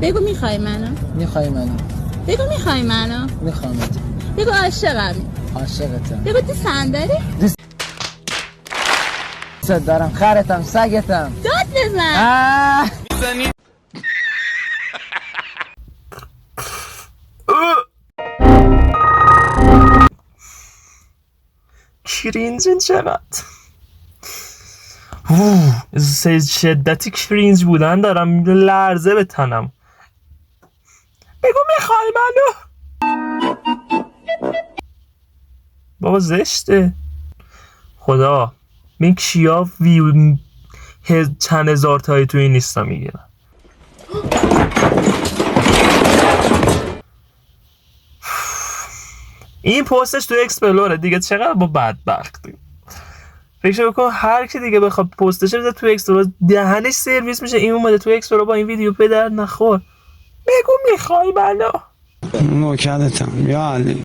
بگو میخوای منو؟ میخوای منو؟ بگو میخوای منو؟ میخوامت. بگو عاشقمی. عاشقتم. بگو دوستم داری؟ دوست دارم. خرتم سگتم. داد بزن. کرینجین چقدر شدتی کرینج بودن دارم لرزه به تنم. بگو میخوای منو. بابا زشته خدا. این کیا ویو چند هزار تایی توی این نیستا میگیرن. این پستش تو اکسپلوره دیگه. چقدر با بدبختی. فکر بکن هر کی دیگه بخواد پستش بذاره تو اکسپلور دهنش سرویس میشه. این اومده تو اکسپلور با این ویدیو پدر نخور. بگو میخوای منو. نوکرتم یا علی.